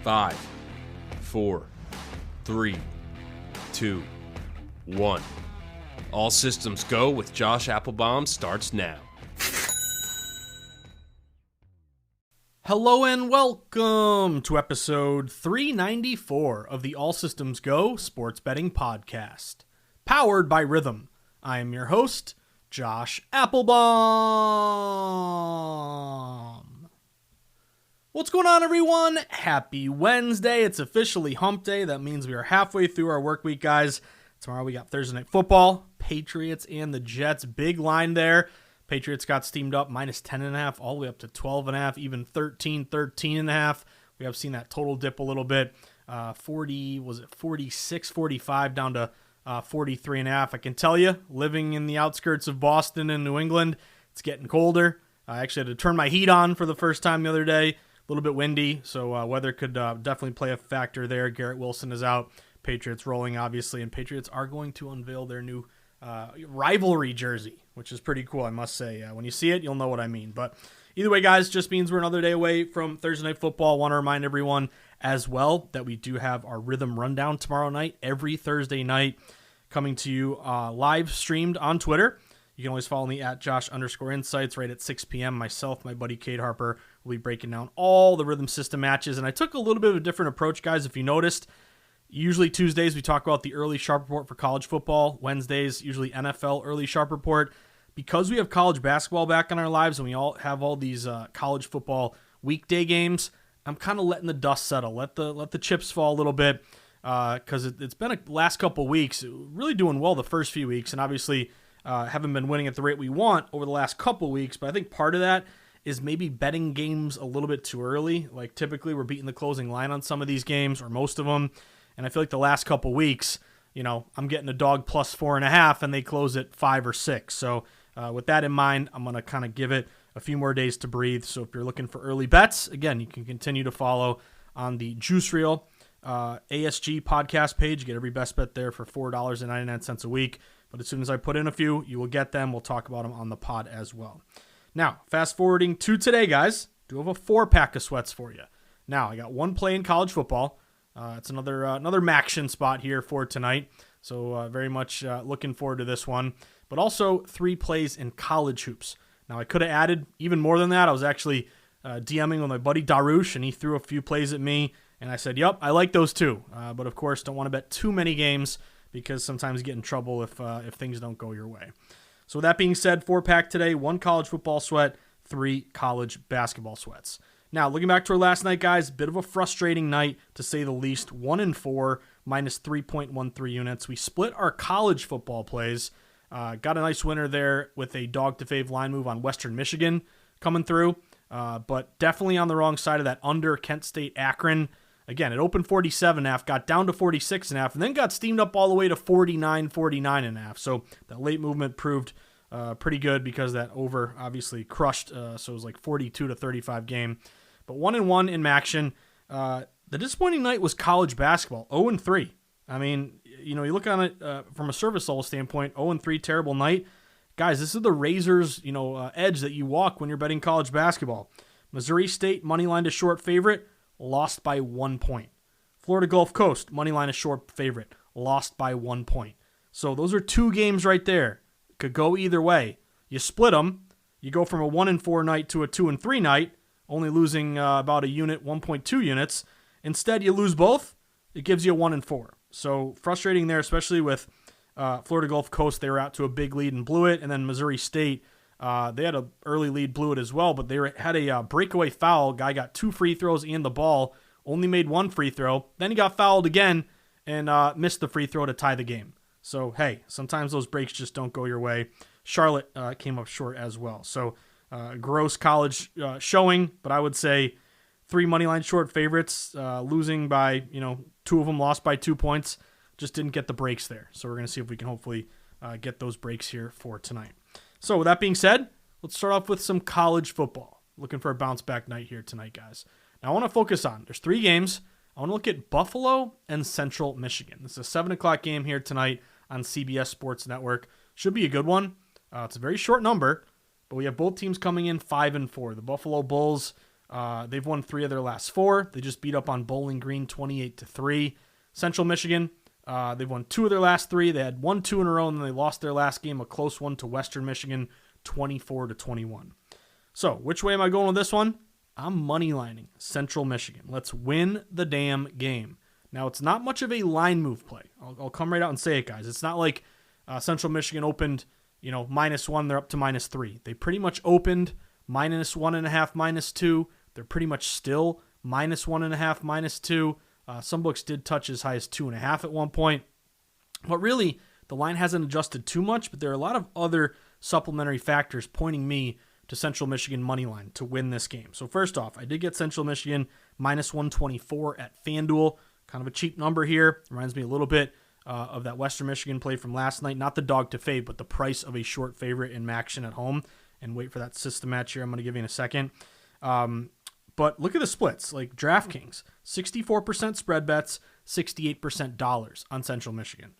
5, 4, 3, 2, 1. All systems go with Josh Appelbaum starts now. Hello and welcome to episode 394 of the All Systems Go Sports Betting Podcast, powered by Rhythm. I am your host, Josh Appelbaum. What's going on, everyone? Happy Wednesday. It's officially hump day. That means we are halfway through our work week, guys. Tomorrow we got Thursday Night Football, Patriots and the Jets. Big line there. Patriots got steamed up minus 10.5 all the way up to 12.5, even 13.5. We have seen that total dip a little bit. 46, 45 down to 43.5. I can tell you, living in the outskirts of Boston and New England, it's getting colder. I actually had to turn my heat on for the first time the other day. A little bit windy, so weather could definitely play a factor there. Garrett Wilson is out. Patriots rolling, obviously, and Patriots are going to unveil their new rivalry jersey, which is pretty cool, I must say. When you see it, you'll know what I mean. But either way, guys, just means we're another day away from Thursday Night Football. I want to remind everyone as well that we do have our Rhythm Rundown tomorrow night, every Thursday night, coming to you live streamed on Twitter. You can always follow me at Josh_Insights right at 6 p.m. Myself, my buddy Cade Harper, will be breaking down all the Rhythm System matches. And I took a little bit of a different approach, guys, if you noticed. Usually Tuesdays, we talk about the early sharp report for college football. Wednesdays, usually NFL early sharp report. Because we have college basketball back in our lives and we all have all these college football weekday games, I'm kind of letting the dust settle. Let the chips fall a little bit because it's been a last couple weeks. Really doing well the first few weeks, and obviously haven't been winning at the rate we want over the last couple weeks. But I think part of that is maybe betting games a little bit too early. Like typically we're beating the closing line on some of these games or most of them. And I feel like the last couple weeks, I'm getting a dog plus 4.5 and they close at 5 or 6. So with that in mind, I'm going to kind of give it a few more days to breathe. So if you're looking for early bets, again, you can continue to follow on the Juice Reel ASG podcast page. You get every best bet there for $4.99 a week. But as soon as I put in a few, you will get them. We'll talk about them on the pod as well. Now, fast forwarding to today, guys, do have a 4-pack of sweats for you. Now, I got one play in college football. It's another Maction spot here for tonight. So very much looking forward to this one. But also 3 plays in college hoops. Now, I could have added even more than that. I was actually DMing with my buddy Darush, and he threw a few plays at me. And I said, yep, I like those too. But, of course, don't want to bet too many games because sometimes you get in trouble if things don't go your way. So with that being said, 4-pack today, 1 college football sweat, 3 college basketball sweats. Now, looking back to our last night, guys, bit of a frustrating night, to say the least. 1-4, minus 3.13 units. We split our college football plays. Got a nice winner there with a dog-to-fave line move on Western Michigan coming through. But definitely on the wrong side of that under Kent State Akron. Again, it opened 47.5, got down to 46.5, and then got steamed up all the way to 49.5. So that late movement proved pretty good because that over obviously crushed. So it was like 42-35 game. But 1-1 in Maction. The disappointing night was college basketball, 0-3. I mean, you look on it from a service level standpoint, 0-3, terrible night. Guys, this is the razor's edge that you walk when you're betting college basketball. Missouri State moneyline to short favorite, lost by 1 point. Florida Gulf Coast moneyline to short favorite, lost by 1 point. So those are 2 games right there. Could go either way. You split them. You go from a 1-4 night to a 2-3 night, only losing about a unit, 1.2 units. Instead, you lose both. It gives you a 1-4. So frustrating there, especially with Florida Gulf Coast. They were out to a big lead and blew it. And then Missouri State, they had an early lead, blew it as well. But they had a breakaway foul. Guy got 2 free throws and the ball. Only made 1 free throw. Then he got fouled again and missed the free throw to tie the game. So, hey, sometimes those breaks just don't go your way. Charlotte came up short as well. So, gross college showing, but I would say 3 moneyline short favorites, losing by, 2 of them lost by 2 points. Just didn't get the breaks there. So we're going to see if we can hopefully get those breaks here for tonight. So with that being said, let's start off with some college football. Looking for a bounce back night here tonight, guys. Now I want to focus on, there's 3 games. I want to look at Buffalo and Central Michigan. This is a 7 o'clock game here tonight on CBS Sports Network. Should be a good one. It's a very short number, but we have both teams coming in 5-4. The Buffalo Bulls They've won 3 of their last 4. They just beat up on Bowling Green 28-3. Central Michigan, they've won 2 of their last 3. They had 1-2 in a row, and then they lost their last game, a close one to Western Michigan, 24-21. So, which way am I going with this one? I'm moneylining Central Michigan. Let's win the damn game. Now, it's not much of a line move play. I'll come right out and say it, guys. It's not like Central Michigan opened, -1, they're up to -3. They pretty much opened -1.5, -2. They're pretty much still -1.5, -2. Some books did touch as high as 2.5 at one point. But really, the line hasn't adjusted too much, but there are a lot of other supplementary factors pointing me to Central Michigan money line to win this game. So first off, I did get Central Michigan -124 at FanDuel. Kind of a cheap number here. Reminds me a little bit of that Western Michigan play from last night. Not the dog to fade, but the price of a short favorite in Maction at home. And wait for that system match here. I'm going to give you in a second. But look at the splits. Like DraftKings, 64% spread bets, 68% dollars on Central Michigan.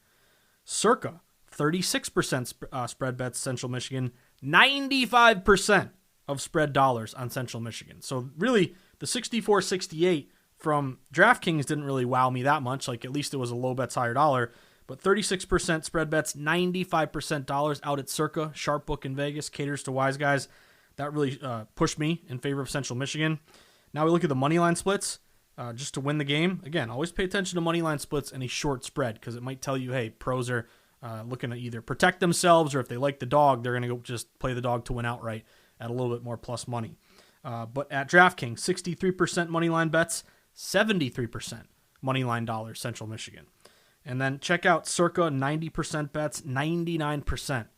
Circa, 36% spread bets Central Michigan, 95% of spread dollars on Central Michigan. So really, the 64-68 from DraftKings didn't really wow me that much. Like, at least it was a low bets, higher dollar. But 36% spread bets, 95% dollars out at Circa. Sharp book in Vegas, caters to wise guys. That really pushed me in favor of Central Michigan. Now we look at the money line splits just to win the game. Again, always pay attention to money line splits and a short spread because it might tell you, hey, pros are looking to either protect themselves or if they like the dog, they're going to go just play the dog to win outright at a little bit more plus money. But at DraftKings, 63% money line bets, 73% money line dollars, Central Michigan. And then check out Circa, 90% bets, 99%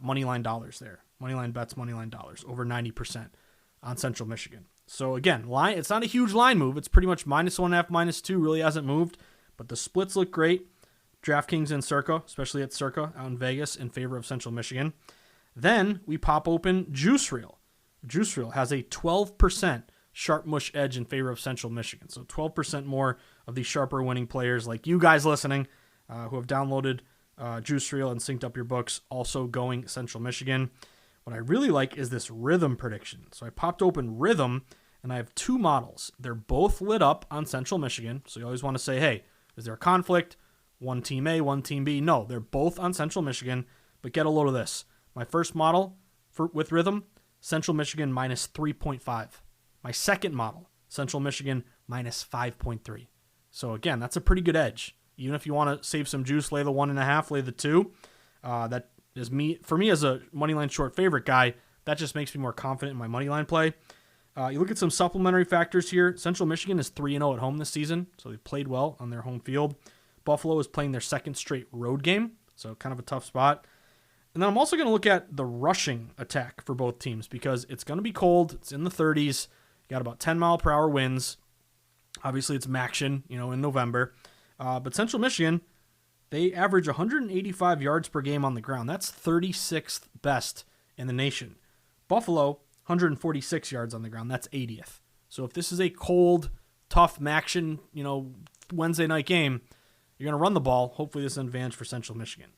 money line dollars there. Money line bets, money line dollars, over 90% on Central Michigan. So again, line, it's not a huge line move. It's pretty much -1.5, -2, really hasn't moved. But the splits look great. DraftKings and Circa, especially at Circa out in Vegas, in favor of Central Michigan. Then we pop open Juice Reel. Juice Reel has a 12% sharp mush edge in favor of Central Michigan. So 12% more of the sharper winning players like you guys listening who have downloaded Juice Reel and synced up your books, also going Central Michigan. What I really like is this rhythm prediction. So I popped open rhythm, and I have 2 models. They're both lit up on Central Michigan. So you always want to say, hey, is there a conflict? One team A, one team B. No, they're both on Central Michigan. But get a load of this. My first model with rhythm, Central Michigan -3.5. My second model, Central Michigan -5.3. So again, that's a pretty good edge. Even if you want to save some juice, lay the 1.5, lay the 2. That is for me as a moneyline short favorite guy, that just makes me more confident in my moneyline play. You look at some supplementary factors here. Central Michigan is 3-0 at home this season, so they played well on their home field. Buffalo is playing their second straight road game, so kind of a tough spot. And then I'm also going to look at the rushing attack for both teams because it's going to be cold. It's in the 30s. You got about 10-mile-per-hour winds. Obviously, it's Maction, in November. But Central Michigan, they average 185 yards per game on the ground. That's 36th best in the nation. Buffalo, 146 yards on the ground. That's 80th. So if this is a cold, tough Maction, Wednesday night game, you're going to run the ball. Hopefully this is an advantage for Central Michigan.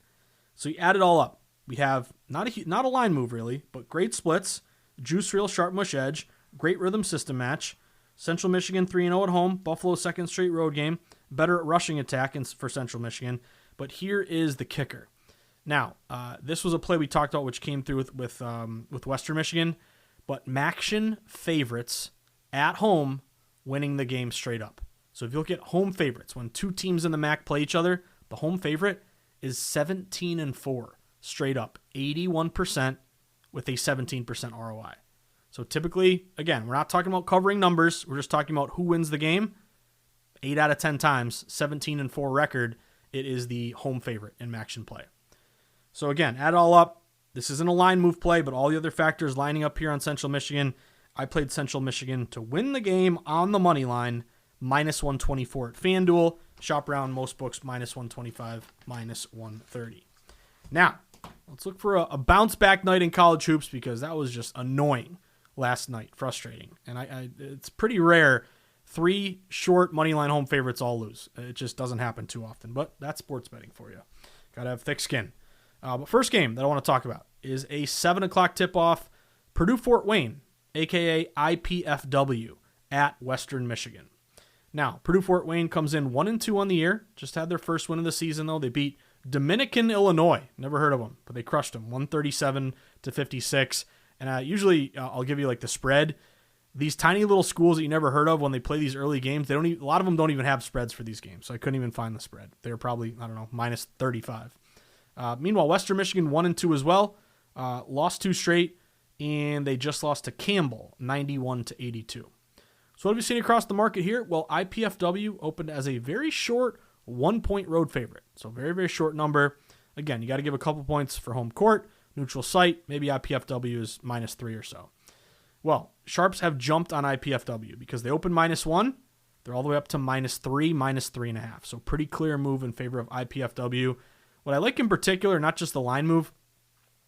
So you add it all up. We have not a line move really, but great splits, Juice Reel, sharp mush edge, great rhythm system match. Central Michigan 3-0 at home. Buffalo second straight road game. Better at rushing attack for Central Michigan. But here is the kicker. Now, this was a play we talked about which came through with Western Michigan. But Maction favorites at home winning the game straight up. So if you look at home favorites, when 2 teams in the MAC play each other, the home favorite is 17-4 straight up, 81% with a 17% ROI. So typically, again, we're not talking about covering numbers. We're just talking about who wins the game. 8 out of 10 times, 17-4 record, it is the home favorite in Maction play. So again, add it all up. This isn't a line move play, but all the other factors lining up here on Central Michigan. I played Central Michigan to win the game on the money line, -124 at FanDuel. Shop around most books, -125, -130. Now, let's look for a bounce back night in college hoops because that was just annoying last night, frustrating. And it's pretty rare 3 short money line home favorites all lose. It just doesn't happen too often, but that's sports betting for you. Got to have thick skin. But first game that I want to talk about is a 7 o'clock tip-off, Purdue-Fort Wayne. a.k.a. IPFW, at Western Michigan. Now, Purdue-Fort Wayne comes in 1-2 on the year. Just had their first win of the season, though. They beat Dominican Illinois. Never heard of them, but they crushed them, 137-56. And usually, I'll give you like the spread. These tiny little schools that you never heard of, when they play these early games, a lot of them don't even have spreads for these games, so I couldn't even find the spread. They were probably, I don't know, minus 35. Meanwhile, Western Michigan 1-2 as well. Lost 2 straight, and they just lost to Campbell, 91-82. So what have you seen across the market here? Well, IPFW opened as a very short 1-point road favorite. So very, very short number. Again, you got to give a couple points for home court, neutral site. Maybe IPFW is -3 or so. Well, sharps have jumped on IPFW because they opened -1. They're all the way up to -3, -3.5. So pretty clear move in favor of IPFW. What I like in particular, not just the line move,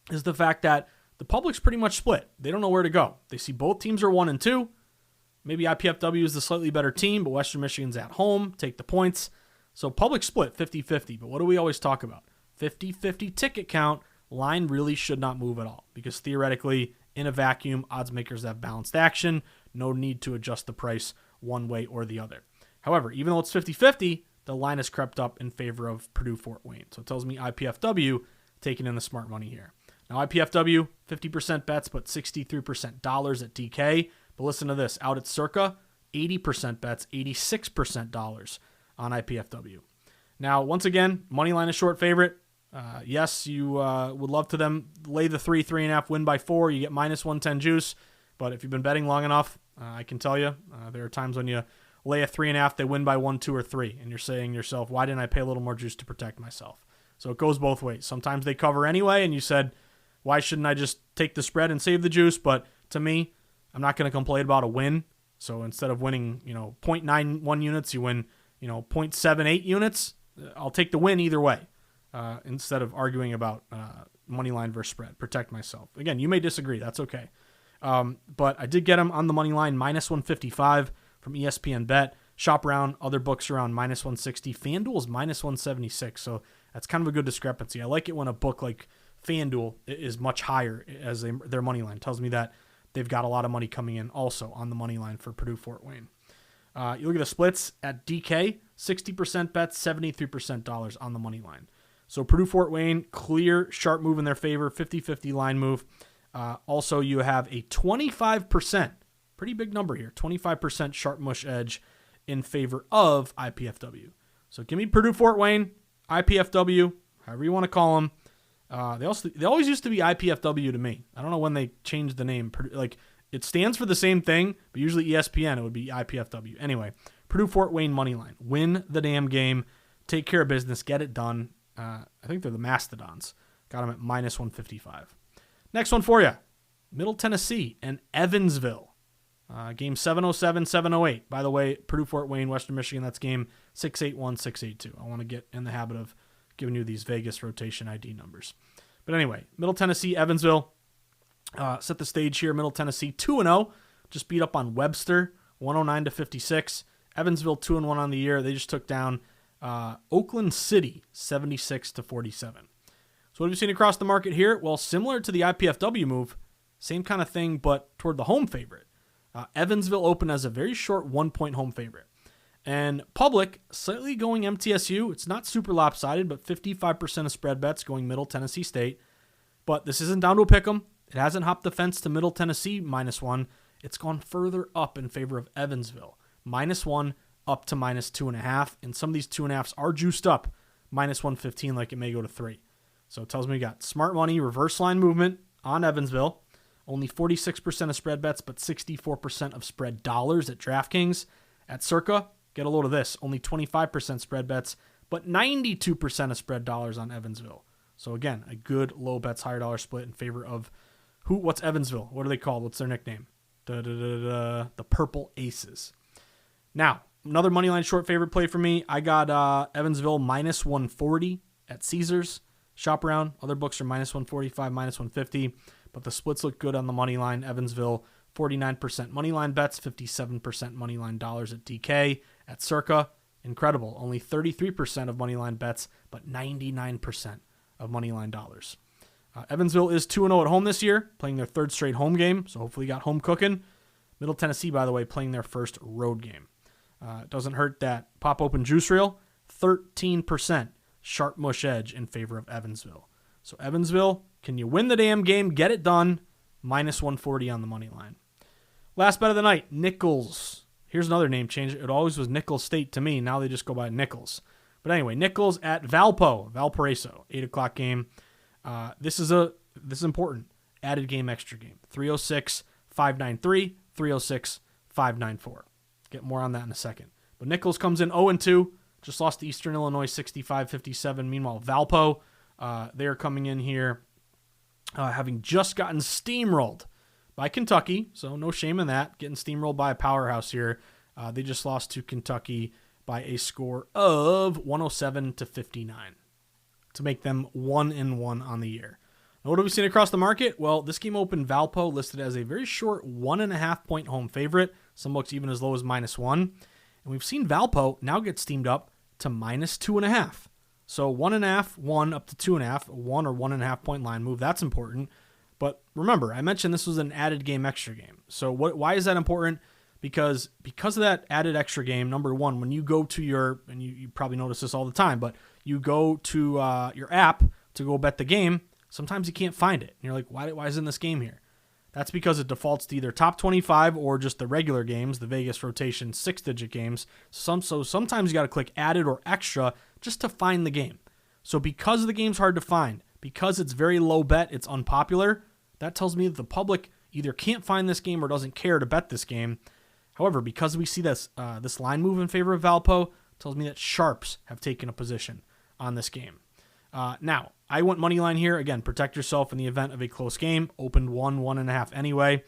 is the fact that the public's pretty much split. They don't know where to go. They see both teams are 1-2. Maybe IPFW is the slightly better team, but Western Michigan's at home, take the points. So public split 50-50. But what do we always talk about? 50-50 ticket count. Line really should not move at all because theoretically, in a vacuum, odds makers have balanced action. No need to adjust the price one way or the other. However, even though it's 50-50, the line has crept up in favor of Purdue-Fort Wayne. So it tells me IPFW taking in the smart money here. Now, IPFW, 50% bets, but 63% dollars at DK. But listen to this. Out at Circa, 80% bets, 86% dollars on IPFW. Now, once again, money line is short favorite. Yes, you would love to them lay the 3.5, win by 4. You get -110 juice. But if you've been betting long enough, I can tell you, there are times when you lay a 3.5, they win by 1, 2, or 3. And you're saying to yourself, why didn't I pay a little more juice to protect myself? So it goes both ways. Sometimes they cover anyway, and you said, why shouldn't I just take the spread and save the juice? But to me, I'm not going to complain about a win. So instead of winning, 0.91 units, you win, 0.78 units. I'll take the win either way. Instead of arguing about money line versus spread. Protect myself. Again, you may disagree. That's okay. But I did get him on the money line, -155 from ESPN Bet. Shop around, other books around -160. FanDuel is -176, so that's kind of a good discrepancy. I like it when a book like FanDuel is much higher as their money line. It tells me that they've got a lot of money coming in also on the money line for Purdue-Fort Wayne. You look at the splits at DK, 60% bets, 73% dollars on the money line. So Purdue-Fort Wayne, clear, sharp move in their favor, 50-50 line move. Also, you have a 25%, pretty big number here, 25% sharp mush edge in favor of IPFW. So give me Purdue-Fort Wayne, IPFW, however you want to call them. They always used to be IPFW to me. I don't know when they changed the name. Like, it stands for the same thing, but usually ESPN, it would be IPFW. Anyway, Purdue-Fort Wayne money line. Win the damn game. Take care of business. Get it done. I think they're the Mastodons. Got them at -155. Next one for you. Middle Tennessee and Evansville. Game 707, 708. By the way, Purdue-Fort Wayne, Western Michigan, that's game 681, 682. I want to get in the habit of giving you these Vegas rotation ID numbers. But anyway, Middle Tennessee, Evansville. Set the stage here. Middle Tennessee 2-0. Just beat up on Webster, 109-56. Evansville 2-1 on the year. They just took down Oakland City, 76-47. So what have you seen across the market here? Well, similar to the IPFW move, same kind of thing, but toward the home favorite. Evansville opened as a very short 1-point home favorite. And public, slightly going MTSU. It's not super lopsided, but 55% of spread bets going Middle Tennessee State. But this isn't down to a pick 'em. It hasn't hopped the fence to Middle Tennessee -1. It's gone further up in favor of Evansville. -1 up to -2.5. And some of these 2.5s are juiced up -115, like it may go to 3. So it tells me we got smart money, reverse line movement on Evansville. Only 46% of spread bets, but 64% of spread dollars at DraftKings. At Circa, get a load of this. Only 25% spread bets, but 92% of spread dollars on Evansville. So again, a good low bets, higher dollar split in favor of what's Evansville? What are they called? What's their nickname? The Purple Aces. Now, another moneyline short favorite play for me. I got Evansville -140 at Caesars. Shop around. Other books are -145, -150. But the splits look good on the money line. Evansville, 49% money line bets, 57% money line dollars at DK. At Circa, incredible. Only 33% of money line bets, but 99% of money line dollars. Evansville is 2-0 at home this year, playing their third straight home game, so hopefully got home cooking. Middle Tennessee, by the way, playing their first road game. It doesn't hurt that Pop Open Juice Reel, 13% sharp mush edge in favor of Evansville. So Evansville, can you win the damn game? Get it done. Minus 140 on the money line. Last bet of the night, Nichols. Here's another name change. It always was Nicholls State to me. Now they just go by Nichols. But anyway, Nichols at Valparaiso, 8 o'clock game. This is important. Added game, extra game. 306-593, 306-594. Get more on that in a second. But Nichols comes in 0-2. Just lost to Eastern Illinois 65-57. Meanwhile, Valpo, they are coming in here having just gotten steamrolled by Kentucky. So no shame in that. Getting steamrolled by a powerhouse here. They just lost to Kentucky by a score of 107-59 to make them 1-1 on the year. Now, what have we seen across the market? Well, this game opened Valpo listed as a very short 1.5 point home favorite. Some books even as low as -1. And we've seen Valpo now get steamed up to -2.5. So 1.5, 1 up to 2.5, 1 or 1.5 point line move. That's important. But remember, I mentioned this was an added game, extra game. So why is that important? Because of that added extra game, number one, when you go to your, and you probably notice this all the time, but you go to your app to go bet the game, sometimes you can't find it. And you're like, why isn't this game here? That's because it defaults to either top 25 or just the regular games, the Vegas rotation 6-digit games. So sometimes you got to click added or extra just to find the game. So because the game's hard to find, because it's very low bet, it's unpopular, that tells me that the public either can't find this game or doesn't care to bet this game. However, because we see this line move in favor of Valpo, tells me that sharps have taken a position on this game. Now, I went money line here. Again, protect yourself in the event of a close game. Opened 1.5 anyway.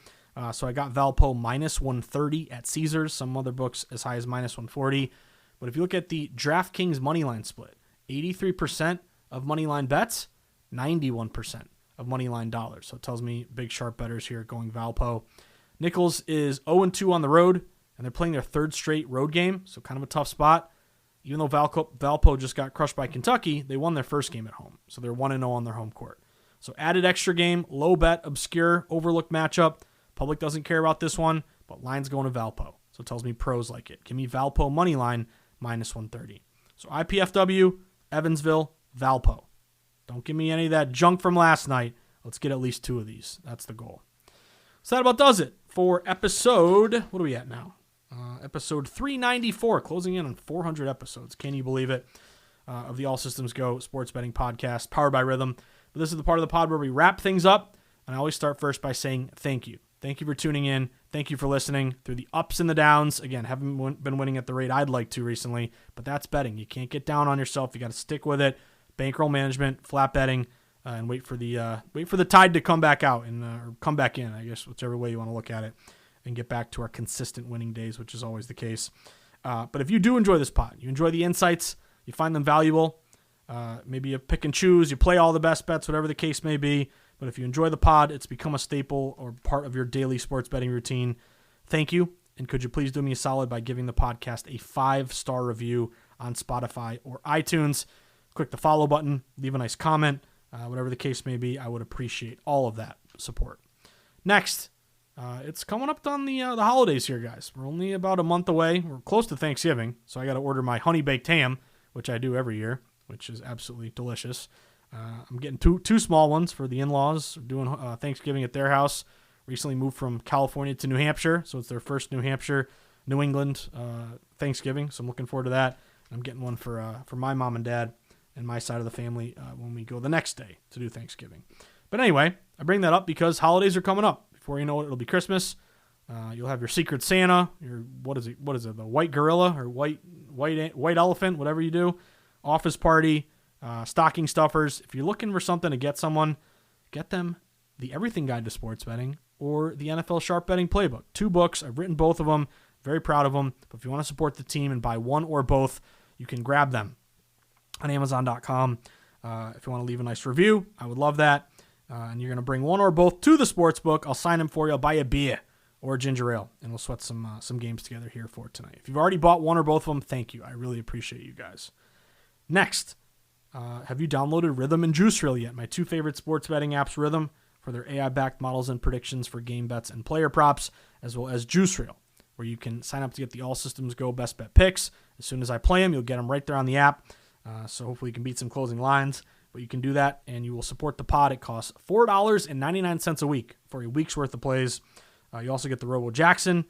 So I got Valpo -130 at Caesars. Some other books as high as -140. But if you look at the DraftKings money line split, 83% of money line bets, 91% of money line dollars. So it tells me big sharp bettors here going Valpo. Nichols is 0-2 on the road, and they're playing their third straight road game, so kind of a tough spot. Even though Valpo just got crushed by Kentucky, they won their first game at home, so they're 1-0 on their home court. So added extra game, low bet, obscure, overlooked matchup. Public doesn't care about this one, but line's going to Valpo, so it tells me pros like it. Give me Valpo money line -130. So IPFW, Evansville, Valpo. Don't give me any of that junk from last night. Let's get at least 2 of these. That's the goal. So that about does it for episode, what are we at now? Episode 394, closing in on 400 episodes. Can you believe it? Of the All Systems Go sports betting podcast, powered by Rhythm. But this is the part of the pod where we wrap things up, and I always start first by saying thank you. Thank you for tuning in. Thank you for listening through the ups and the downs. Again, haven't been winning at the rate I'd like to recently, but that's betting. You can't get down on yourself. You got to stick with it. Bankroll management, flat betting, and wait for the tide to come back out and or come back in, I guess, whichever way you want to look at it, and get back to our consistent winning days, which is always the case. But if you do enjoy this pod, you enjoy the insights, you find them valuable, maybe you pick and choose, you play all the best bets, whatever the case may be. But if you enjoy the pod, it's become a staple or part of your daily sports betting routine. Thank you. And could you please do me a solid by giving the podcast a 5-star review on Spotify or iTunes? Click the follow button, leave a nice comment, whatever the case may be. I would appreciate all of that support. Next, it's coming up on the holidays here, guys. We're only about a month away. We're close to Thanksgiving, so I got to order my honey baked ham, which I do every year, which is absolutely delicious. I'm getting two small ones for the in-laws. We're doing Thanksgiving at their house. Recently moved from California to New Hampshire, so it's their first New England Thanksgiving. So I'm looking forward to that. I'm getting one for my mom and dad and my side of the family when we go the next day to do Thanksgiving. But anyway, I bring that up because holidays are coming up. Before you know it, it'll be Christmas. You'll have your Secret Santa, your what is it? The white gorilla or white elephant, whatever you do. Office party, stocking stuffers. If you're looking for something to get someone, get them the Everything Guide to Sports Betting or the NFL Sharp Betting Playbook. 2 books. I've written both of them. Very proud of them. But if you want to support the team and buy one or both, you can grab them on Amazon.com. If you want to leave a nice review, I would love that. And you're going to bring one or both to the sports book. I'll sign them for you. I'll buy you a beer or a ginger ale, and we'll sweat some games together here for tonight. If you've already bought one or both of them, thank you. I really appreciate you guys. Next, Have you downloaded Rhythm and Juice Reel yet? My two favorite sports betting apps, Rhythm for their AI-backed models and predictions for game bets and player props, as well as Juice Reel, where you can sign up to get the All Systems Go best bet picks. As soon as I play them, you'll get them right there on the app. So hopefully you can beat some closing lines. But you can do that, and you will support the pod. It costs $4.99 a week for a week's worth of plays. You also get the Robo Jackson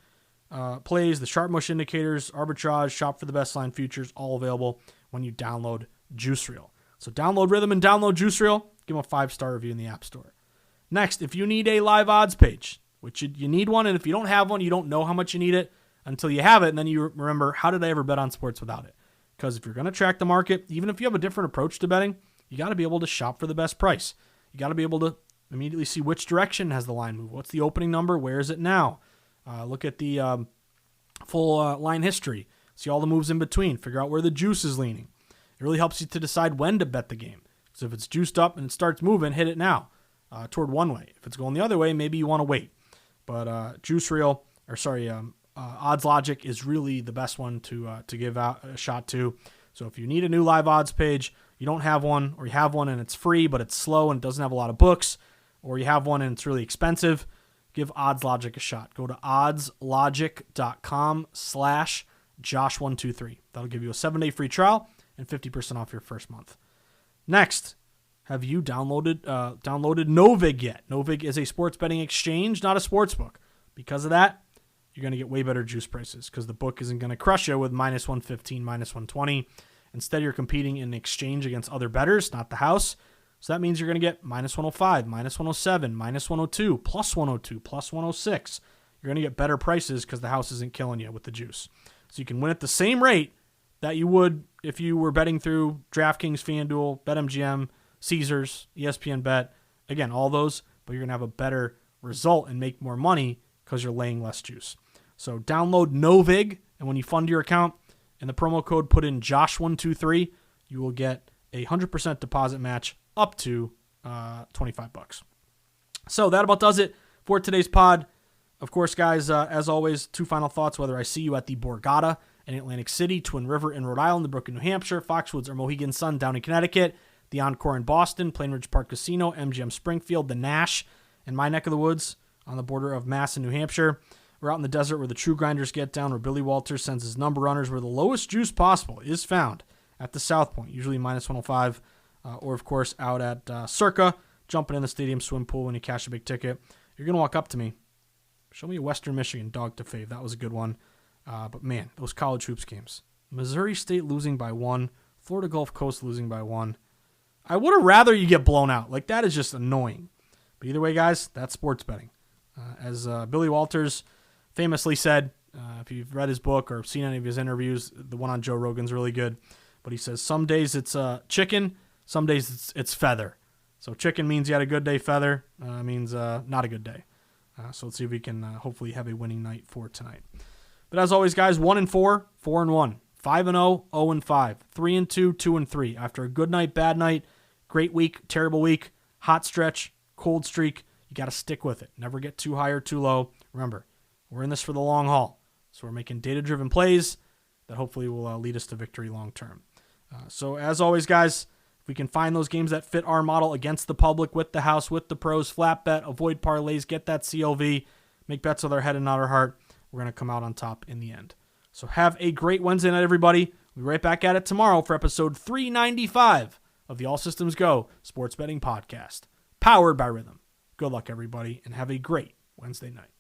plays, the Sharp Mush indicators, arbitrage, shop for the best line futures, all available when you download Juice Reel. So download Rhythm and download Juice Reel. Give them a 5-star review in the App Store. Next, if you need a live odds page, which you need one, and if you don't have one, you don't know how much you need it until you have it, and then you remember, how did I ever bet on sports without it? Because if you're going to track the market, even if you have a different approach to betting, you got to be able to shop for the best price. You got to be able to immediately see which direction has the line move. What's the opening number? Where is it now? Look at the full line history. See all the moves in between. Figure out where the juice is leaning. It really helps you to decide when to bet the game. So if it's juiced up and it starts moving, hit it now toward one way. If it's going the other way, maybe you want to wait. But Juice Reel, Odds Logic is really the best one to give out a shot to. So if you need a new live odds page, you don't have one, or you have one and it's free, but it's slow and it doesn't have a lot of books, or you have one and it's really expensive, give Odds Logic a shot. Go to oddslogic.com/Josh123. That'll give you a 7-day free trial and 50% off your first month. Next, have you downloaded Novig yet? Novig is a sports betting exchange, not a sports book. Because of that, you're going to get way better juice prices because the book isn't going to crush you with -115, -120. Instead, you're competing in exchange against other bettors, not the house. So that means you're going to get -105, -107, -102, +102, +106. You're going to get better prices because the house isn't killing you with the juice. So you can win at the same rate that you would if you were betting through DraftKings, FanDuel, BetMGM, Caesars, ESPN Bet. Again, all those, but you're going to have a better result and make more money because you're laying less juice. So download Novig, and when you fund your account, in the promo code put in Josh123, you will get a 100% deposit match up to $25. So that about does it for today's pod. Of course, guys, as always, two final thoughts, whether I see you at the Borgata in Atlantic City, Twin River in Rhode Island, the Brook in New Hampshire, Foxwoods or Mohegan Sun down in Connecticut, the Encore in Boston, Plainridge Park Casino, MGM Springfield, the Nash in my neck of the woods on the border of Mass and New Hampshire. We're out in the desert where the true grinders get down, where Billy Walters sends his number runners, where the lowest juice possible is found at the South Point, usually -105, or of course out at Circa, jumping in the stadium swim pool when you cash a big ticket. You're going to walk up to me, show me a Western Michigan dog to fave. That was a good one. But man, those college hoops games. Missouri State losing by 1, Florida Gulf Coast losing by 1. I would have rather you get blown out. Like, that is just annoying. But either way, guys, that's sports betting. As Billy Walters famously said, if you've read his book or seen any of his interviews, the one on Joe Rogan's really good. But he says some days it's chicken, some days it's feather. So chicken means you had a good day, feather means not a good day. So let's see if we can hopefully have a winning night for tonight. But as always, guys, 1-4, 4-1, 5-0, 0-5, 3-2, 2-3. After a good night, bad night, great week, terrible week, hot stretch, cold streak, you got to stick with it. Never get too high or too low. Remember, we're in this for the long haul. So we're making data-driven plays that hopefully will lead us to victory long term. So as always, guys, if we can find those games that fit our model against the public, with the house, with the pros, flat bet, avoid parlays, get that CLV, make bets with our head and not our heart, we're going to come out on top in the end. So have a great Wednesday night, everybody. We'll be right back at it tomorrow for episode 395 of the All Systems Go Sports Betting Podcast, powered by Rhythm. Good luck, everybody, and have a great Wednesday night.